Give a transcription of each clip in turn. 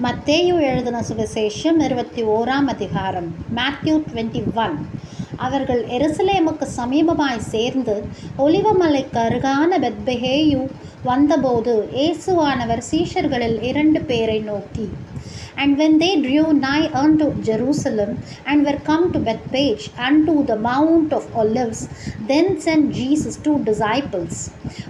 மத்தேயு எழுதின சுவிசேஷம் 21 அதிகாரம். Matthew 21. அவர்கள் எருசலேமுக்கு சமீபமாய் சேர்ந்து ஒலிவமலைக்கு அருகான பெத்பகேயு வந்தபோது இயேசுவானவர் சீஷர்களில் 2 பேரை நோக்கி, And when they drew nigh unto Jerusalem, and were come to Bethphage unto the Mount of Olives, then sent Jesus 2 disciples.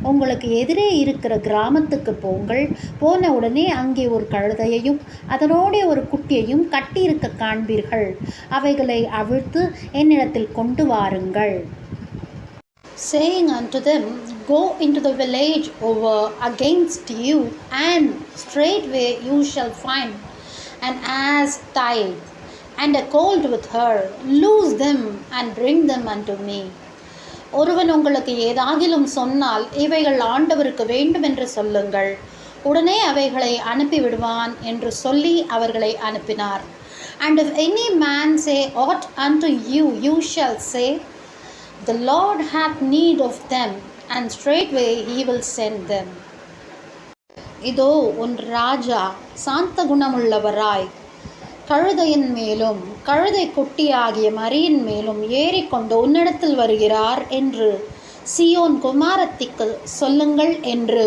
உங்களுக்கு எதிரே இருக்கிற கிராமத்துக்கு போங்கள். போன உடனே அங்கே ஒரு கழுதையையும் அதனோட ஒரு குட்டியையும் கட்டியிருக்க காண்பீர்கள். அவைகளை அவிழ்த்து என்னிடத்தில் கொண்டு வாருங்கள். Saying unto them, Go into the village over against you, and straightway you shall find an ass tied, and a colt with her. Loose them and bring them unto me. ஒருவன் உங்களுக்கு ஏதாகிலும் சொன்னால் இவைகள் ஆண்டவருக்கு வேண்டும் என்று சொல்லுங்கள். உடனே அவைகளை அனுப்பிவிடுவான் என்று சொல்லி அவர்களை அனுப்பினார். And if any man say aught unto you, you shall say, The Lord hath need of them, and straightway he will send them. இதோ உன் ராஜா சாந்த குணமுள்ளவராய் கழுதையின் மேலும் கழுதை குட்டியாகிய மரியின் மேலும் ஏறிக்கொண்டு உன்னிடத்தில் வருகிறார் என்று சீயோன் குமாரத்திக்கு சொல்லுங்கள் என்று.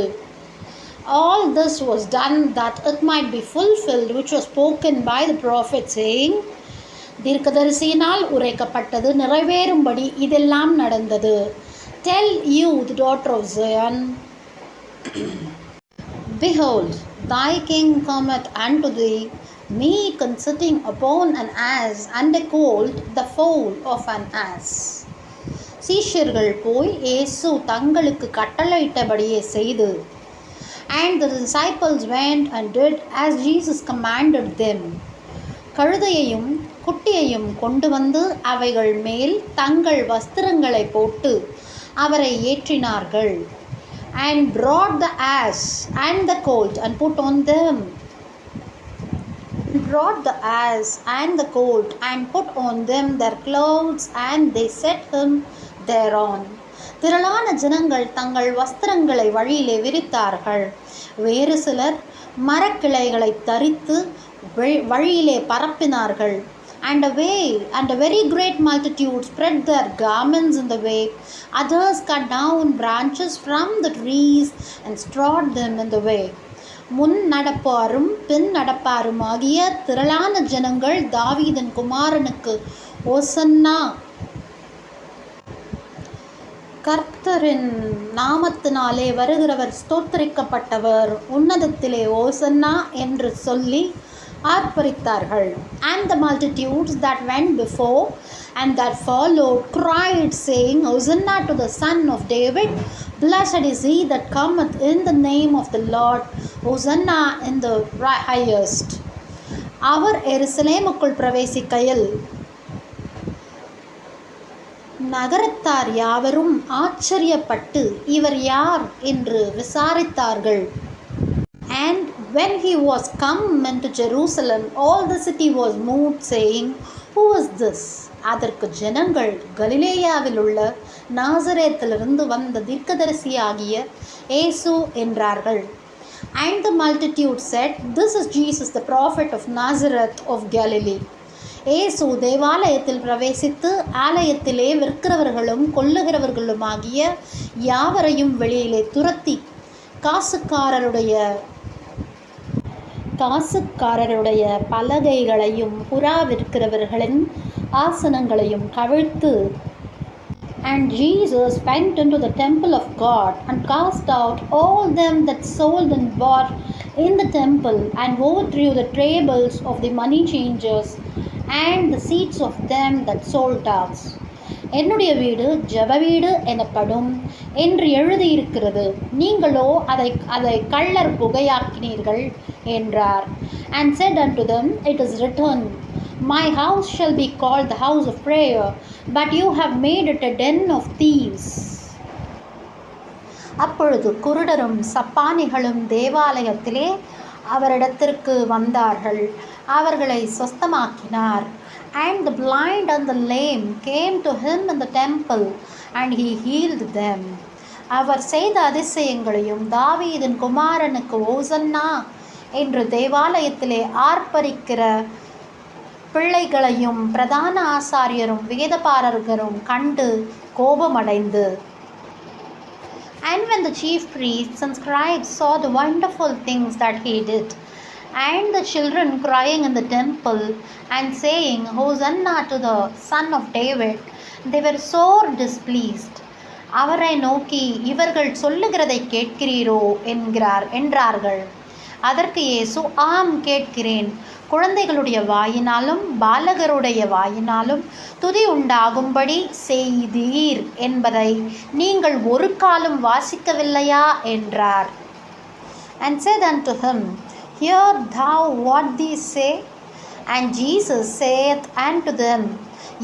All this was done that it might be fulfilled which was spoken by the prophet, saying, தீர்க்கதரிசியினால் உரைக்கப்பட்டது நிறைவேறும்படி இதெல்லாம் நடந்தது. Tell you the daughter of Zion, Behold, thy king cometh unto thee, meek and sitting upon an ass, and a colt, the foal of an ass. சீஷர்கள் போய் இயேசு தங்களுக்கு கட்டளையிட்டபடியே செய்து, And the disciples went and did as Jesus commanded them. கழுதையையும் குட்டியையும் கொண்டு வந்து அவைகள் மேல் தங்கள் வஸ்திரங்களை போட்டு அவரை ஏற்றினார்கள். And brought the ass and the colt and put on them. Brought the ass and the colt and put on them their clothes, and they set him thereon. திரளான ஜனங்கள் தங்கள் வஸ்திரங்களை வழியிலே விரித்தார்கள். வேறு சிலர் மரக்கிளைகளை தரித்து வழியிலே பரப்பினார்கள். And a very great multitude spread their garments in the way. Others cut down branches from the trees and strawed them in the way. முன் நடப்பாரும் பின் நடப்பாரும் ஆகிய திரளான ஜனங்கள் தாவீதின் குமாரனுக்கு ஓசன்னா, கர்த்தரின் நாமத்தினாலே வருகிறவர் ஸ்தோத்திரிக்கப்பட்டவர், உன்னதத்திலே ஓசன்னா என்று சொல்லி ஆர்ப்பரித்தார்கள். And the multitudes that went before and that followed cried, saying, Hosanna to the Son of David, blessed is he that cometh in the name of the Lord, Hosanna in the highest. அவர் எருசலேமுக்குள் பிரவேசிக்கையில் நகரத்தார் யாவரும் ஆச்சரியப்பட்டு இவர் யார் என்று விசாரித்தார்கள். And when he was come into Jerusalem, all the city was moved, saying, Who is this? அதற்கு ஜனங்கள் கலிலேயாவில் உள்ள நாசரேத்திலிருந்து வந்த தீர்க்கதரிசியாகிய இயேசு என்றார்கள். And the multitude said, This is Jesus, the prophet of Nazareth of Galilee. இயேசு தேவாலயத்தில் பிரவேசித்து ஆலயத்திலே விற்கிறவர்களும் கொல்லுகிறவர்களுமாகிய யாவரையும் வெளியிலே துரத்தி காசுக்காரருடைய பலகைகளையும் புறா விற்கிறவர்களின் ஆசனங்களையும் கவிழ்த்து, And Jesus went into the temple of God, and cast out all them that sold and bought in the temple, and overthrew the tables of the money changers, and the seats of them that sold doves. என்னுடைய வீடு ஜெப வீடு எனப்படும் என்று எழுதியிருக்கிறது, நீங்களோ அதை கள்ளர் குகையாக்கினீர்கள் என்றார். And said unto them, It is written, My house shall be called the house of prayer, but you have made it a den of thieves. அப்பொழுது குருடரும் சப்பானிகளும் தேவாலயத்திலே அவரிடத்திற்கு வந்தார்கள். அவர்களை சொஸ்தமாக்கினார். And the blind and the lame came to him in the temple, and he healed them. அவர் செய்த அதிசயங்களையும் தாவீதின் குமாரனுக்கு ஓசன்னா என்று தேவாலயத்திலே ஆர்ப்பரிக்கிற பிள்ளைகளையும் பிரதான ஆசாரியரும் வேதபாரகரும் கண்டு கோபமடைந்து, And when the chief priests and scribes saw the wonderful things that he did, and the children crying in the temple and saying, Hosanna to the Son of David, they were sore displeased. அவரை நோக்கி, இவர்கள் சொல்லுகிறதை கேட்கிறீரோ என்றார்கள். அதற்கு இயேசு, ஆம் கேட்கிறேன். குழந்தைகளுடைய வாயினாலும் பாலகருடைய வாயினாலும் துதி உண்டாகும்படி செய்தீர் என்பதை நீங்கள் ஒரு காலம் வாசிக்கவில்லையா என்றார். And said unto him, Hear thou what these say? And Jesus saith unto them,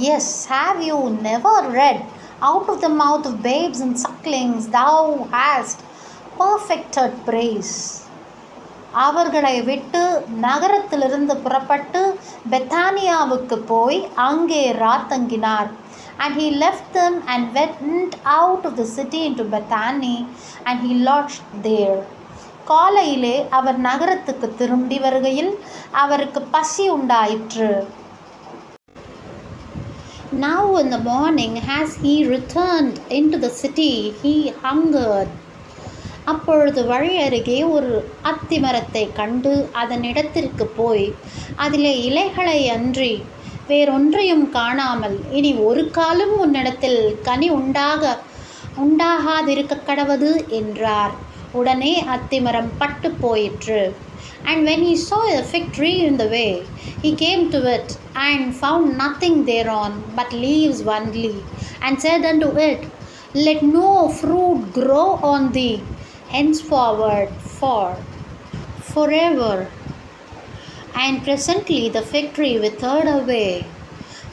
Yes, have you never read, Out of the mouth of babes and sucklings thou hast perfected praise. அவர்களை விட்டு நகரத்திலிருந்து புறப்பட்டு பெத்தானியாவுக்கு போய் அங்கே ராத்தங்கினார். And he left them and went out of the city into Bethany, and he lodged there. காலையிலே அவர் நகரத்துக்கு திரும்பி வருகையில் அவருக்கு பசி உண்டாயிற்று. Now in the morning, as he returned into the city, he hungered. அப்பொழுது வழி அருகே ஒரு அத்திமரத்தை கண்டு அதன் இடத்திற்கு போய் அதிலே இலைகளை அன்றி வேறொன்றையும் காணாமல், இனி ஒரு காலம் உன்னிடத்தில் கனி உண்டாகாதிருக்க கடவது என்றார். உடனே அத்திமரம் பட்டு போயிற்று. And when he saw a fig tree in the way, he came to it, and found nothing thereon but leaves only, and said unto it, Let no fruit grow on thee henceforward forever. And presently the fig tree withered away.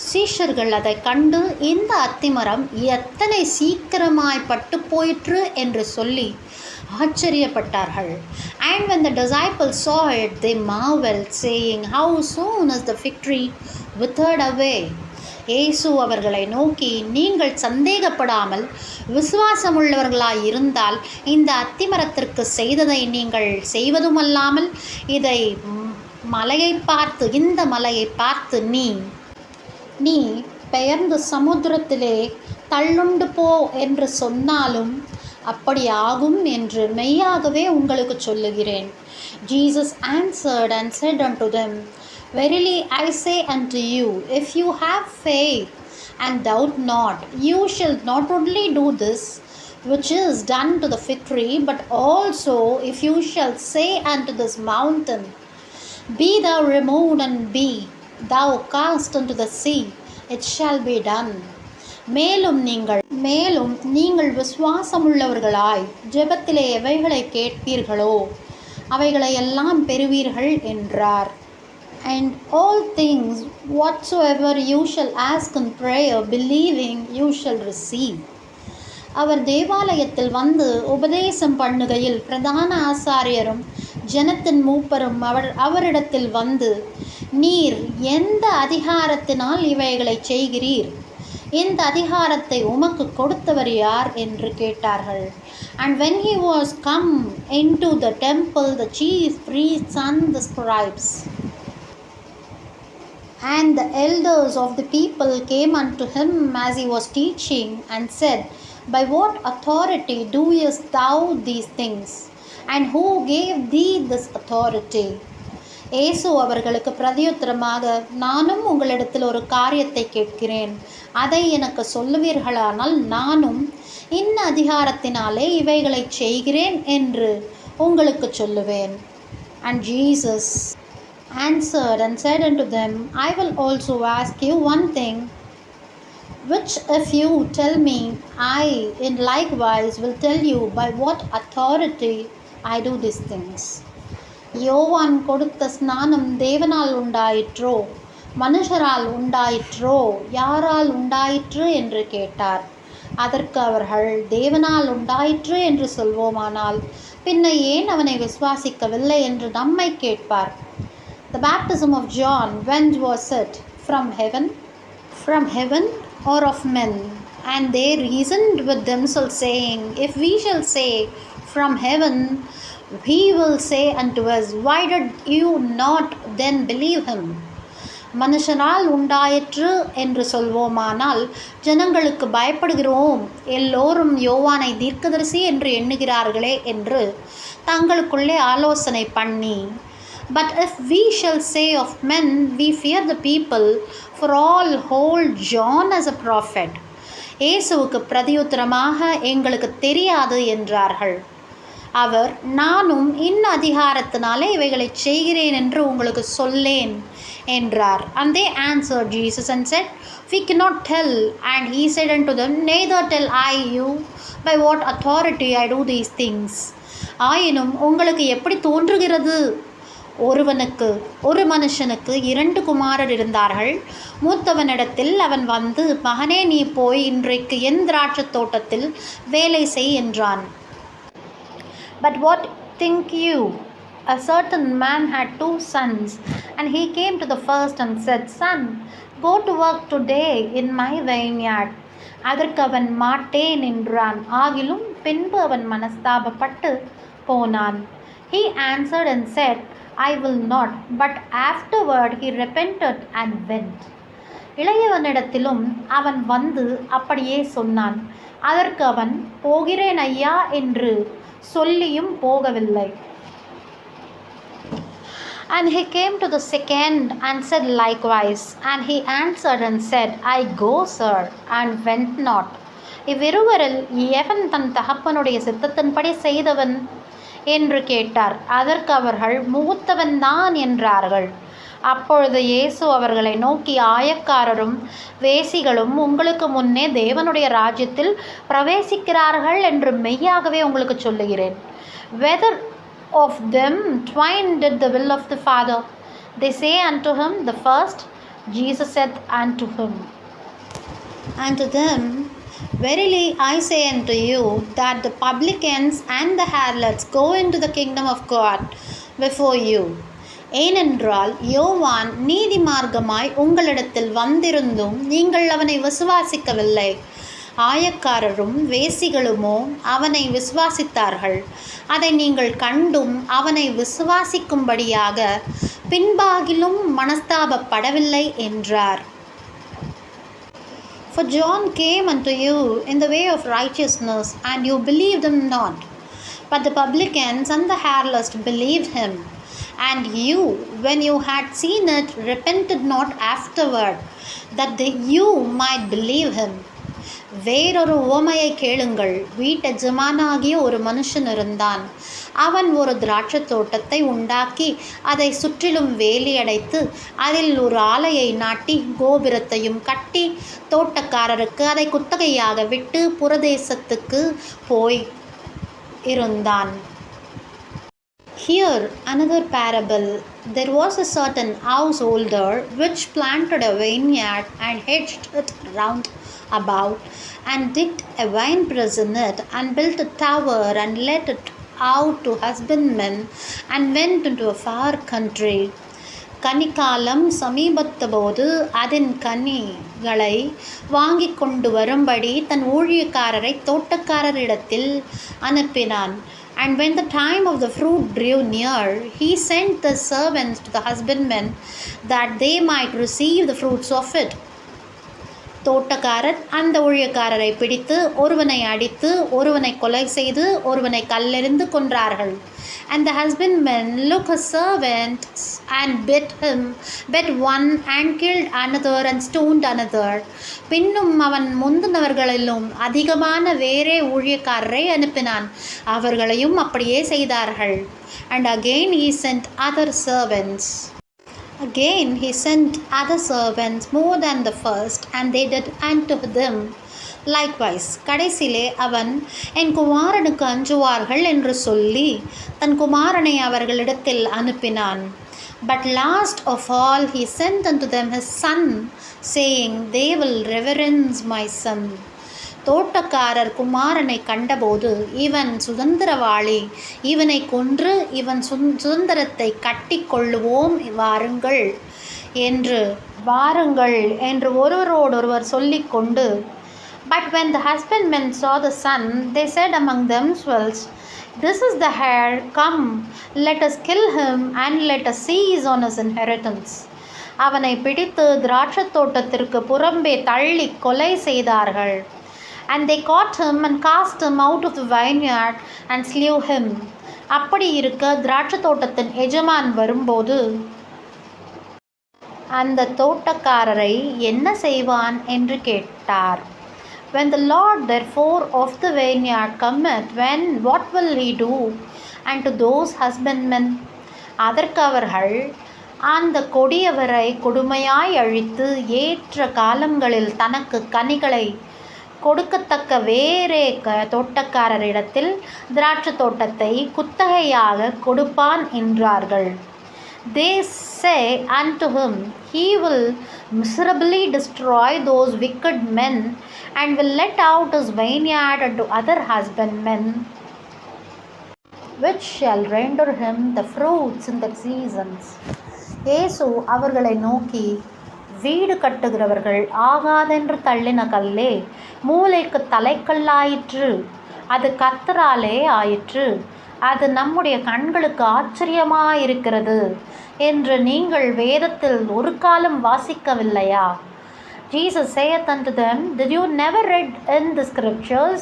சீஷர்கள் அதை கண்டு, இந்த அத்திமரம் எத்தனை சீக்கிரமாய் பட்டு போயிற்று என்று சொல்லி ஆச்சரியப்பட்டார்கள். And when the disciples saw it, they marveled, saying, How soon is the fig tree withered away? இயேசு அவர்களை நோக்கி, நீங்கள் சந்தேகப்படாமல் விசுவாசமுள்ளவர்களாய் இருந்தால் இந்த அத்திமரத்திற்கு செய்ததை நீங்கள் செய்வதுமல்லாமல் இந்த மலையை பார்த்து நீ பெயர்ந்து சமுத்திரத்திலே தள்ளுண்டு போ என்று சொன்னாலும் அப்படி ஆகும் என்று மெய்யாகவே உங்களுக்கு சொல்லுகிறேன். Jesus answered and said unto them, Verily I say unto you, if you have faith and doubt not, you shall not only do this which is done to the fig tree, but also if you shall say unto this mountain, Be thou removed and be thou cast into the sea, it shall be done. மேலும் நீங்கள் விசுவாசமுள்ளவர்களாய் ஜெபத்திலே எவைகளை கேட்பீர்களோ அவைகளை எல்லாம் பெறுவீர்கள் என்றார். And all things whatsoever you shall ask in prayer, believing, you shall receive. அவர் தேவாலயத்தில் வந்து உபதேசம் பண்ணுகையில் பிரதான ஆசாரியரும் ஜனத்தின் மூப்பரும் அவரிடத்தில் வந்து, நீர் எந்த அதிகாரத்தினால் இவைகளை செய்கிறீர்? இந்த அதிகாரத்தை உமக்கு கொடுத்தவர் யார் என்று கேட்டார்கள். And when he was come into the temple, the chief priests and the scribes and the elders of the people came unto him as he was teaching, and said, By what authority doest thou these things? And who gave thee this authority? இயேசு அவர்களுக்கு பிரதியுத்தரமாக, நானும் உங்களிடத்தில் ஒரு காரியத்தை கேட்கிறேன், அதை எனக்கு சொல்லுவீர்களானால் நானும் இன்ன அதிகாரத்தினாலே இவைகளை செய்கிறேன் என்று உங்களுக்கு சொல்லுவேன். And Jesus answered and said unto them, I will also ask you one thing, which if you tell me, I in likewise will tell you by what authority I do these things. யோவான் கொடுத்த ஸ்நானம் தேவனால் உண்டாயிற்றோ மனுஷரால் உண்டாயிற்றோ யாரால் உண்டாயிற்று என்று கேட்டார். அதற்கு அவர்கள், தேவனால் உண்டாயிற்று என்று சொல்வோமானால் பின்ன ஏன் அவனை விசுவாசிக்கவில்லை என்று நம்மை கேட்பார். The baptism of John, when was it? From heaven or of men? And they reasoned with themselves, saying, If we shall say from heaven, He will say unto us, why did you not then believe him? மனுஷனால் உண்டாயிற்று என்று சொல்வோமானால் ஜனங்களுக்கு பயப்படுகிறோம், எல்லோரும் யோவானை தீர்க்கதரிசி என்று எண்ணுகிறார்களே என்று தங்களுக்குள்ளே ஆலோசனை பண்ணி, but if we shall say of men, we fear the people, for all hold John as a prophet. இயேசுவுக்கு பிரதியுத்தரமாக எங்களுக்கு தெரியாது என்றார்கள். அவர், நானும் அதிகாரத்தினாலே இவைகளை செய்கிறேன் என்று உங்களுக்கு சொல்லேன் என்றார். And they answered Jesus and said, we cannot tell. And he said unto them, neither tell I you by what authority I do these things. ஆயினும் உங்களுக்கு எப்படி தோன்றுகிறது? ஒரு மனுஷனுக்கு 2 குமாரர் இருந்தார்கள். மூத்தவனிடத்தில் அவன் வந்து, மகனே, நீ போய் இன்றைக்கு என் திராட்சைத் தோட்டத்தில் வேலை செய் என்றான். But what think you? A certain man had 2 sons, and he came to the first and said, Son, go to work today in my vineyard. அதற்கு அவன் மாட்டேன் என்றான். ஆகிலும் பின்பு அவன் மனஸ்தாபப்பட்டு போனான். He answered and said, I will not. But afterward he repented and went. இளையவனிடத்திலும் அவன் வந்து அப்படியே சொன்னான். அதற்கு அவன், போகிறேன் ஐயா என்று சொல்லியும் போகவில்லை. And he came to the second and said likewise. And he answered and said, I go, sir, and went not. இவ்விருவரில் எவன் தன் தகப்பனுடைய சித்தத்தின்படி செய்தவன் என்று கேட்டார். அதற்கு அவர்கள், மூத்தவன் தான் என்றார்கள். அப்பொழுது இயேசு அவர்களை நோக்கி, ஆயக்காரரும் வேசிகளும் உங்களுக்கு முன்னே தேவனுடைய ராஜ்யத்தில் பிரவேசிக்கிறார்கள் என்று மெய்யாகவே உங்களுக்கு சொல்லுகிறேன். Whether of them twain did the will of the Father? They say unto him, the first. Jesus said unto him, unto them, verily I say unto you, that the publicans and the harlots go into the kingdom of God before you. ஏனென்றால் யோவான் நீதிமார்க்கமாய் உங்களிடத்தில் வந்திருந்தும் நீங்கள் அவனை விசுவாசிக்கவில்லை. ஆயக்காரரும் வேசிகளுமோ அவனை விசுவாசித்தார்கள். அதை நீங்கள் கண்டும் அவனை விசுவாசிக்கும்படியாக பின்பாகிலும் மனஸ்தாபப்படவில்லை என்றார். For John came unto you in the way of righteousness, and you believed him not. But the publicans and the harlots believed him. And you, when you had seen it, repented not afterward, that you might believe him. வேறொரு உவமையை கேளுங்கள். வீட்டெஜமானாகிய ஒரு மனுஷன் இருந்தான். அவன் ஒரு திராட்சை தோட்டத்தை உண்டாக்கி அதை சுற்றிலும் வேலியடைத்து அதில் ஒரு ஆலையை நாட்டி கோபுரத்தையும் கட்டி தோட்டக்காரருக்கு அதை குத்தகையாக விட்டு புரதேசத்துக்கு போய் இருந்தான். Here another parable. There was a certain householder which planted a vineyard and hedged it round about, and digged a winepress in it, and built a tower, and let it out to husbandmen, and went into a far country. கனிக்காலம் சமீபத்தபோது அதன் கனிகளை வாங்கி கொண்டு வரும்படி தன் ஊழியக்காரரை தோட்டக்காரரிடத்தில் அனுப்பினான். And when the time of the fruit drew near, he sent the servants to the husbandmen, that they might receive the fruits of it. தோட்டக்காரர் அந்த ஊழியக்காரரை பிடித்து ஒருவனை அடித்து ஒருவனை கொலை செய்து ஒருவனை கல்லெறிந்து கொன்றார்கள். And the husbandmen took his servant and beat one and killed another and stoned another. பின்னும் அவன் முந்தினவர்களிலும் அதிகமான வேறே ஊழியக்காரரை அனுப்பினான். அவர்களையும் அப்படியே செய்தார்கள். And again he sent other servants. Again he sent other servants more than the first, and they did unto them likewise. கடைசியிலே அவன், என் குமாரனுக்கு அஞ்சுவார்கள் என்று சொல்லி தன் குமாரனை அவர்களிடத்தில் அனுப்பினான். But last of all he sent unto them his son, saying, they will reverence my son. தோட்டக்காரர் குமாரனை கண்டபோது, இவன் சுதந்திரவாளி, இவனை கொன்று இவன் சுதந்திரத்தை கட்டி கொள்ளுவோம், வாருங்கள் என்று ஒருவரோடொருவர் சொல்லிக்கொண்டு, But when the husbandmen saw the son, they said among themselves, This is the heir, come, let us kill him and let us seize on his inheritance. அவனை பிடித்து திராட்சத் தோட்டத்திற்கு புறம்பே தள்ளி கொலை செய்தார்கள். And they caught him and cast him out of the vineyard and slew him. அப்படி இருக்க திராட்சத் தோட்டத்தின் எஜமான் வரும்போது அந்த தோட்டக்காரரை என்ன செய்வான் என்று கேட்டார். When the Lord therefore of the vineyard cometh, what will he do unto those husbandmen? அதற்கு அவர்கள், அந்த கொடியவரை கொடுமையாய் அழித்து ஏற்ற காலங்களில் தனக்கு கனிகளை கொடுக்கத்தக்க வேறே தோட்டக்காரரிடத்தில் திராட்சை தோட்டத்தை குத்தகையாக கொடுப்பான் என்றார்கள். They say unto him, he will miserably destroy those wicked men and will let out his vineyard unto other husbandmen, which shall render him the fruits in the seasons. இயேசு அவர்களை நோக்கி, வீடு கட்டுகிறவர்கள் ஆகாதென்று தள்ளின கல்லே மூலைக்கு தலைக்கல்லாயிற்று, அது கர்த்தராலே ஆயிற்று, அது நம்முடைய கண்களுக்கு ஆச்சரியமாயிருக்கிறது என்று நீங்கள் வேதத்தில் ஒரு காலம் வாசிக்கவில்லையா? Jesus saith unto them, did you never read in the scriptures,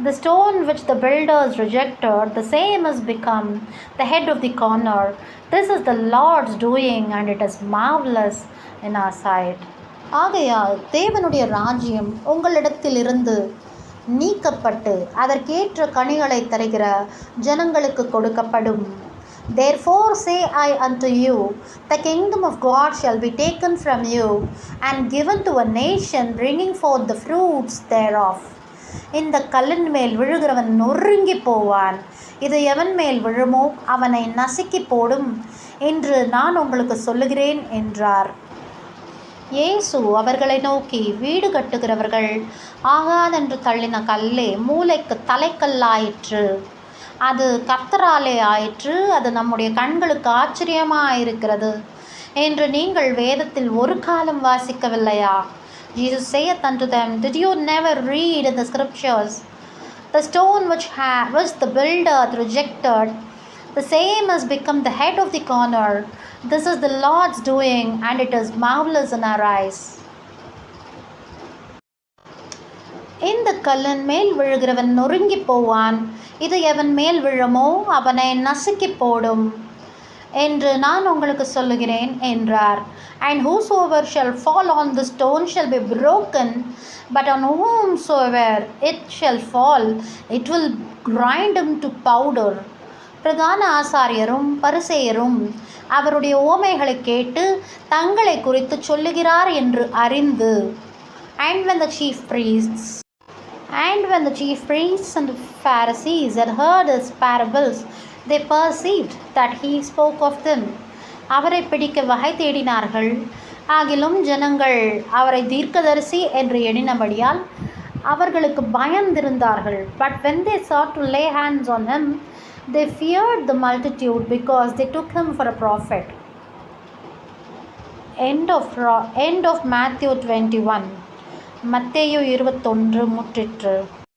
the stone which the builders rejected, the same has become the head of the corner. This is the Lord's doing, and it is marvelous in our sight. ஆகையால் தேவனுடைய ராஜ்யம் உங்களிடத்திலிருந்து நீக்கப்பட்டு அதற்கேற்ற கனிகளை தருகிற ஜனங்களுக்கு கொடுக்கப்படும். Therefore say I unto you, the kingdom of God shall be taken from you and given to a nation bringing forth the fruits thereof. இந்த கல்லின் மேல் விழுகிறவன் நொறுங்கி போவான், இது எவன் மேல் விழுமோ அவனை நசுக்கி போடும் என்று நான் உங்களுக்கு சொல்லுகிறேன் என்றார். இயேசு அவர்களை நோக்கி, வீடு கட்டுகிறவர்கள் ஆகாதென்று தள்ளின கல்லே மூலைக்கு தலைக்கல்லாயிற்று, அது கர்த்தராலே ஆயிற்று, அது நம்முடைய கண்களுக்கு ஆச்சரியமாயிருக்கிறது என்று நீங்கள் வேதத்தில் ஒரு காலம் வாசிக்கவில்லையா? Jesus saith unto them, did you never read in the scriptures, the stone which the builder rejected, the same has become the head of the corner. This is the Lord's doing, and it is marvelous in our eyes. இந்த கல்லின் மேல் விழுகிறவன் நொறுங்கி போவான், இது எவன் மேல் விழுமோ அவனை நசுக்கி போடும் என்று நான் உங்களுக்கு சொல்லுகிறேன் என்றார். And whosoever shall fall on the stone shall be broken, but on whomsoever it shall fall, it will grind him to powder. பிரதான ஆசாரியரும் பரிசேயரும் அவருடைய உவமைகளை கேட்டு தங்களை குறித்து சொல்லுகிறார் என்று அறிந்து, And when the chief priests and the Pharisees had heard his parables, they perceived that he spoke of them. அவரை பிடிக்க வகை தேடினார்கள். ஆகிலும் ஜனங்கள் அவரை தீர்க்கதரிசி என்று எண்ணினபடியால் அவர்களுக்கு பயந்திருந்தார்கள். But when they sought to lay hands on him, they feared the multitude because they took him for a prophet. End of Matthew 21. மத்தேயு 21 முற்றிற்று.